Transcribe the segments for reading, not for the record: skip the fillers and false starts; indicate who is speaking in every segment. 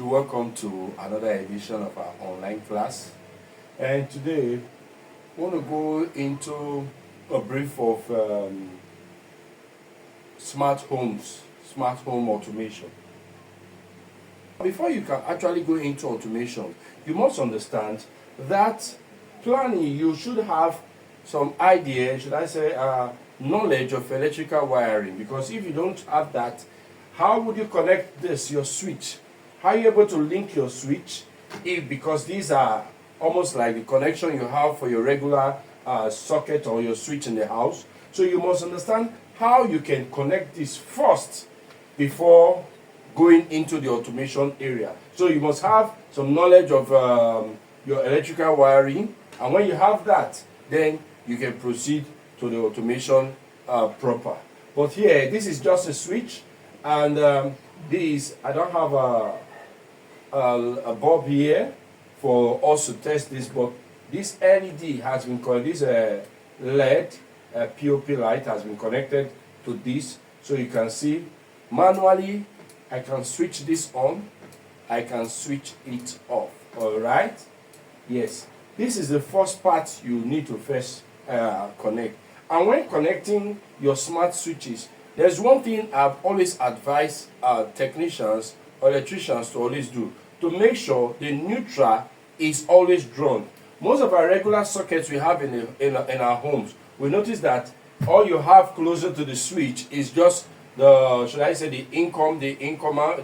Speaker 1: Welcome to another edition of our online class, and today we want to go into a brief of smart homes, smart home automation. Before you can actually go into automation, you must understand that planning, you should have some idea, should I say, knowledge of electrical wiring, because if you don't have that, how would you connect your switch? How are you able to link your switch? Because these are almost like the connection you have for your regular socket or your switch in the house. So you must understand how you can connect this first before going into the automation area. So you must have some knowledge of your electrical wiring, and when you have that, then you can proceed to the automation proper. But here, this is just a switch, and I don't have a bulb here for us to test this, but this LED has been connected, this LED POP light has been connected to this, so you can see manually I can switch this on, I can switch it off. Alright? Yes. This is the first part you need to first connect. And when connecting your smart switches, there's one thing I've always advised technicians or electricians to always do, to make sure the neutral is always drawn. Most of our regular sockets we have in our homes, we notice that all you have closer to the switch is just the, should I say, the incomer,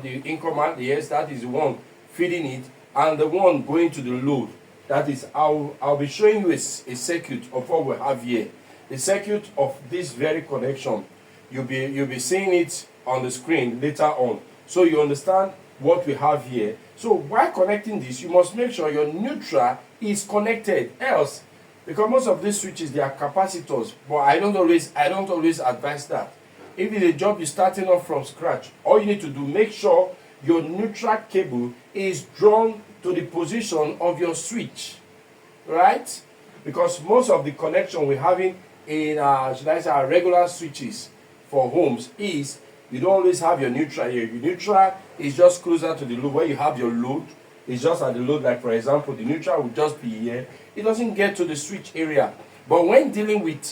Speaker 1: yes, that is the one feeding it, and the one going to the load. That is, I'll be showing you a circuit of what we have here. The circuit of this very connection. You'll be seeing it on the screen later on. So you understand what we have here. So while connecting this, you must make sure your neutral is connected. Else, because most of these switches, they are capacitors, but I don't always advise that. If it's a job you're starting off from scratch, all you need to do, make sure your neutral cable is drawn to the position of your switch, right? Because most of the connection we're having in should I say, our regular switches for homes is you don't always have your neutral here. Your neutral is just closer to the load. Where you have your load, it's just at the load. Like for example, the neutral would just be here. It doesn't get to the switch area. But when dealing with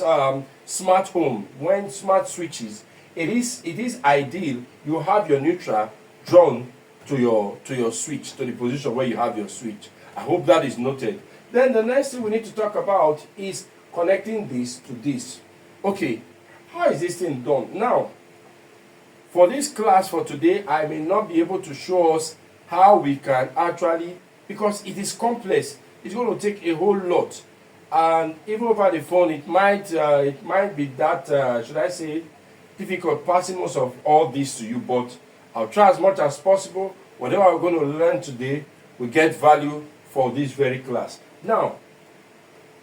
Speaker 1: smart home, when smart switches, it is ideal you have your neutral drawn to your switch, to the position where you have your switch. I hope that is noted. Then the next thing we need to talk about is connecting this to this. Okay, how is this thing done? Now, for this class for today, I may not be able to show us how we can actually, because it is complex. It's going to take a whole lot, and even over the phone, it might be that should I say, difficult passing most of all this to you. But I'll try as much as possible. Whatever we're going to learn today, we get value for this very class. Now,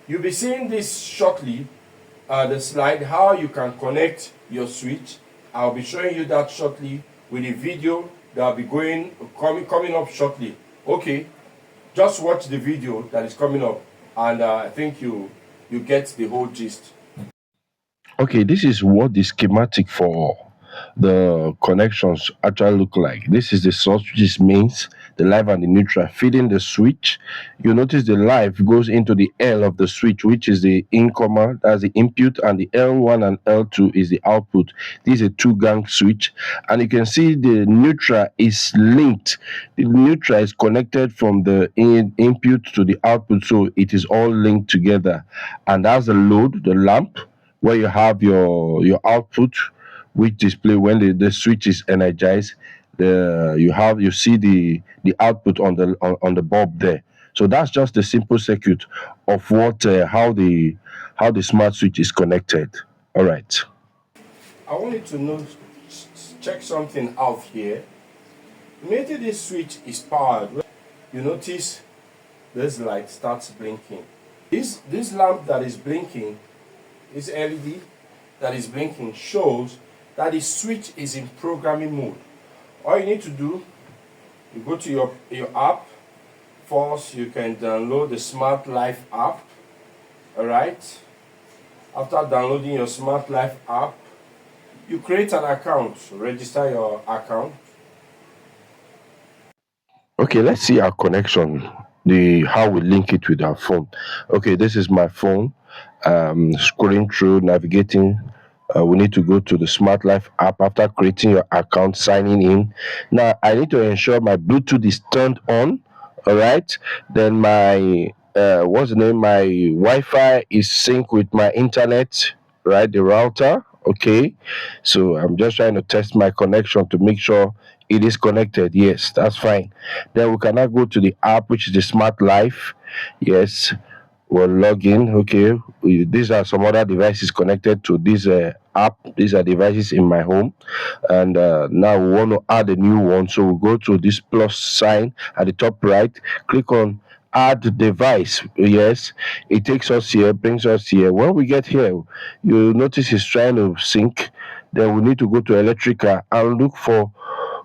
Speaker 1: you'll be seeing this shortly, the slide, how you can connect your switch. I'll be showing you that shortly with a video that will be coming up shortly. Okay, just watch the video that is coming up, and I think you get the whole gist.
Speaker 2: Okay, this is what the schematic for the connections actually look like. This is the source, which is mains, the live and the neutral feeding the switch. You notice the live goes into the L of the switch, which is the incomer, that's the input, and the L1 and L2 is the output. This is a two-gang switch, and you can see the neutral is linked. The neutral is connected from the input to the output, so it is all linked together. And that's the load, the lamp, where you have your output, which display when the switch is energized. You see the output on the bulb there. So that's just the simple circuit of what how the smart switch is connected. All right.
Speaker 1: I want you to check something out here. Immediately this switch is powered, you notice this light starts blinking. This lamp that is blinking, this LED that is blinking, shows that the switch is in programming mode. All you need to do, you go to your app. First, you can download the Smart Life app. Alright. After downloading your Smart Life app, you create an account, register your account.
Speaker 2: Okay, let's see our connection, the how we link it with our phone. Okay, this is my phone. Scrolling through, navigating. We need to go to the Smart Life app after creating your account, signing in. Now, I need to ensure my Bluetooth is turned on. All right. Then my what's the name? My Wi-Fi is sync with my internet. Right, the router. Okay. So I'm just trying to test my connection to make sure it is connected. Yes, that's fine. Then we can now go to the app, which is the Smart Life. Yes, we'll log in. Okay, these are some other devices connected to this app. These are devices in my home, and now we want to add a new one. So we go to this plus sign at the top right, click on add device. Yes, it takes us here, brings us here. When we get here, you notice it's trying to sync. Then we need to go to electrical and look for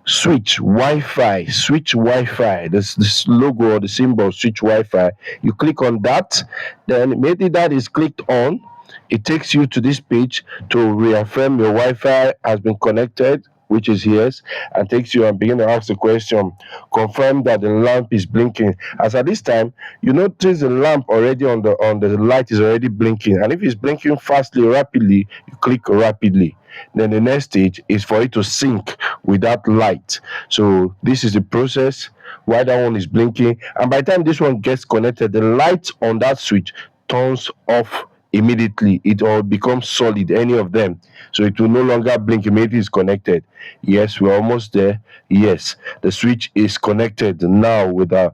Speaker 2: switch Wi-Fi. This logo or the symbol switch Wi-Fi. You click on that, then immediately that is clicked on, it takes you to this page to reaffirm your Wi-Fi has been connected, which is yes, and takes you and begin to ask the question, confirm that the lamp is blinking. As at this time, you notice the lamp already on the light is already blinking, and if it's blinking fastly, rapidly, you click rapidly. Then the next stage is for it to sync with that light. So this is the process. Why that one is blinking, and by the time this one gets connected, the light on that switch turns off immediately. It all becomes solid, any of them, so it will no longer blink immediately it's connected. Yes, we're almost there. Yes, the switch is connected now with our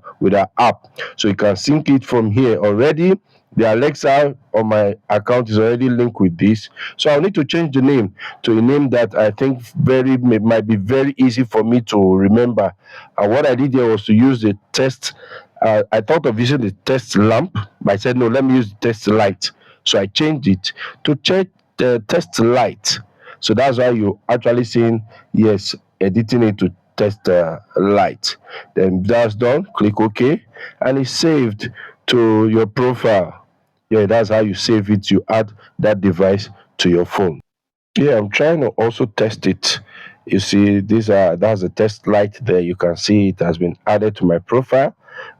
Speaker 2: app, so you can sync it from here already. The Alexa on my account is already linked with this, so I'll need to change the name to a name that I think might be very easy for me to remember. And what I did here was to use the test. I thought of using the test lamp, but I said no. Let me use the test light. So I changed it to check the test light. So that's why you actually seeing yes, editing it to test light. Then that's done. Click OK, and it's saved to your profile. Yeah, that's how you save it. You add that device to your phone. Yeah, I'm trying to also test it. You see, that's a test light there. You can see it has been added to my profile.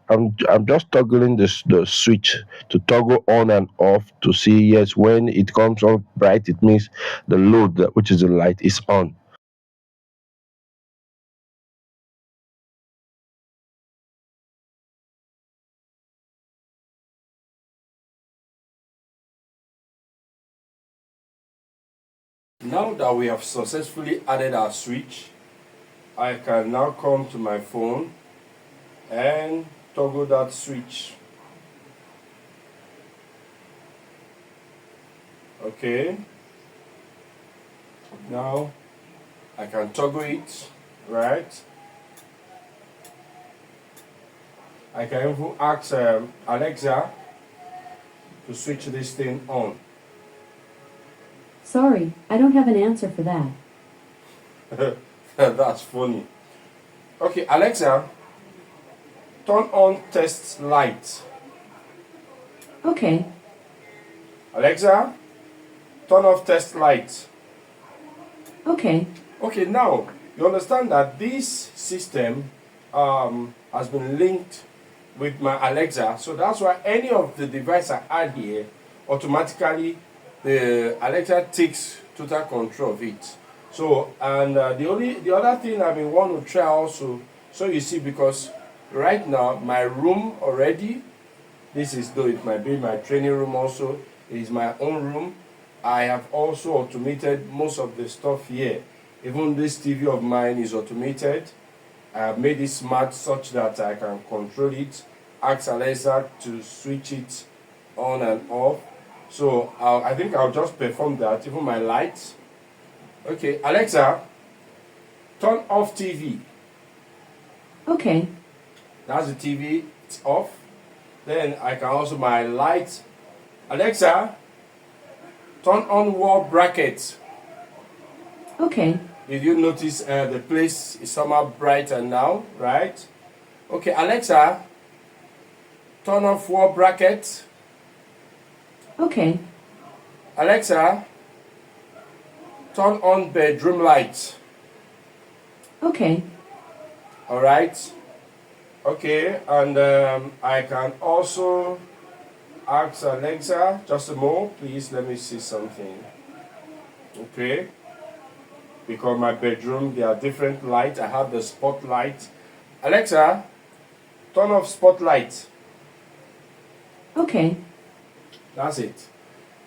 Speaker 2: I'm just toggling the switch to toggle on and off to see yes when it comes on bright it means the load which is the light is on.
Speaker 1: Now that we have successfully added our switch, I can now come to my phone and toggle that switch. Okay, now I can toggle it, right? I can even ask Alexa to switch this thing on.
Speaker 3: Sorry, I don't have an answer for that.
Speaker 1: That's funny. Okay, Alexa, turn on test light.
Speaker 3: Okay,
Speaker 1: Alexa, turn off test light.
Speaker 3: okay,
Speaker 1: Okay, now you understand that this system has been linked with my Alexa, so that's why any of the device I add here, automatically the Alexa takes total control of it. So, and the other thing I may want to try also, so you see, because right now my room already, this is though it might be my training room also, it is my own room. I have also automated most of the stuff here. Even this TV of mine is automated. I have made it smart such that I can control it, ask Alexa to switch it on and off. So I think I'll just perform that, even my lights. Okay, Alexa, turn off TV.
Speaker 3: okay,
Speaker 1: That's the TV, it's off. Then I can also my light. Alexa, turn on wall brackets.
Speaker 3: okay,
Speaker 1: Did you notice the place is somehow brighter now, right? Okay, Alexa, turn off wall brackets.
Speaker 3: okay,
Speaker 1: Alexa, turn on bedroom light.
Speaker 3: okay,
Speaker 1: All right. Okay, and I can also ask Alexa, just a moment, please, let me see something. Okay, because my bedroom, there are different lights. I have the spotlight. Alexa, turn off spotlight.
Speaker 3: Okay.
Speaker 1: That's it.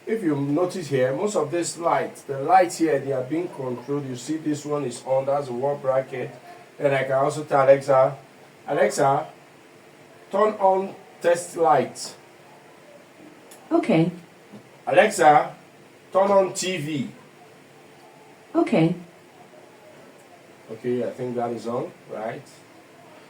Speaker 1: If you notice here, most of these lights, the lights here, they are being controlled. You see this one is on, that's the wall bracket. Then I can also tell Alexa, Alexa, turn on test light.
Speaker 3: Okay.
Speaker 1: Alexa, turn on TV.
Speaker 3: Okay.
Speaker 1: Okay, I think that is on, right?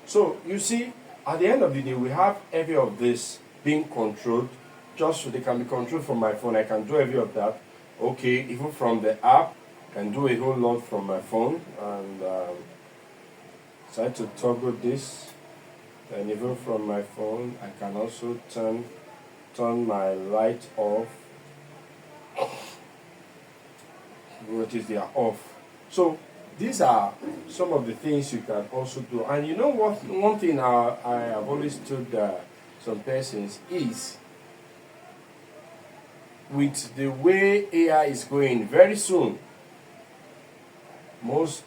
Speaker 1: So you see, at the end of the day, we have every of this being controlled. Just so they can be controlled from my phone. I can do every of that. Okay, even from the app, I can do a whole lot from my phone. And try to toggle this. And even from my phone, I can also turn my light off. Notice they are off. So these are some of the things you can also do. And you know what? One thing I have always told some persons is, with the way AI is going, very soon, most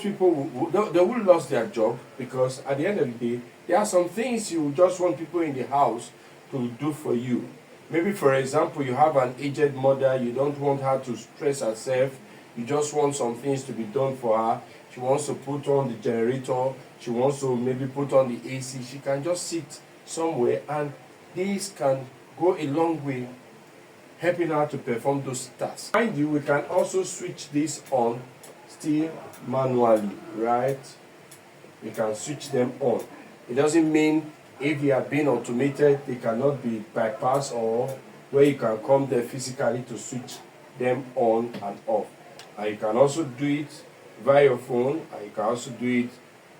Speaker 1: people they will lose their job, because at the end of the day, there are some things you just want people in the house to do for you. Maybe, for example, you have an aged mother, you don't want her to stress herself, you just want some things to be done for her. She wants to put on the generator, she wants to maybe put on the AC. She can just sit somewhere, and this can go a long way helping her to perform those tasks. Mind you, we can also switch this on still manually, right? We can switch them on. It doesn't mean if they are being automated, they cannot be bypassed, or where you can come there physically to switch them on and off. And you can also do it via your phone, and you can also do it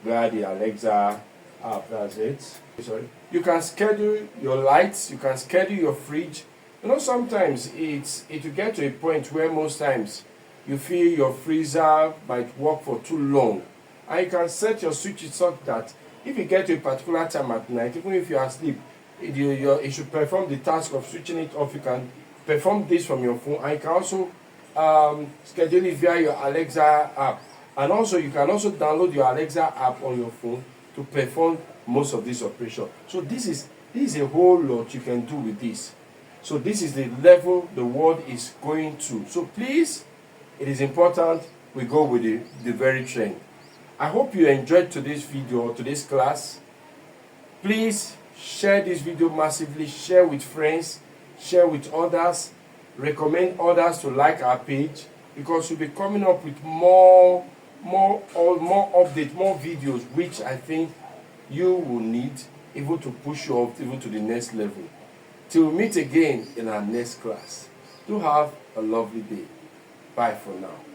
Speaker 1: via the Alexa app. That's it. Sorry. You can schedule your lights, you can schedule your fridge. You know, sometimes it will get to a point where most times you feel your freezer might work for too long. And you can set your switches such that if you get to a particular time at night, even if you are asleep, it should perform the task of switching it off. You can perform this from your phone, and you can also schedule it via your Alexa app. And also, you can also download your Alexa app on your phone to perform most of this operation. So this is a whole lot you can do with this. So this is the level the world is going to. So please, it is important we go with the very trend. I hope you enjoyed today's video, today's class. Please share this video massively, share with friends, share with others, recommend others to like our page, because we'll be coming up with more updates, more videos, which I think you will need even to push you up even to the next level. Till we meet again in our next class. Do have a lovely day. Bye for now.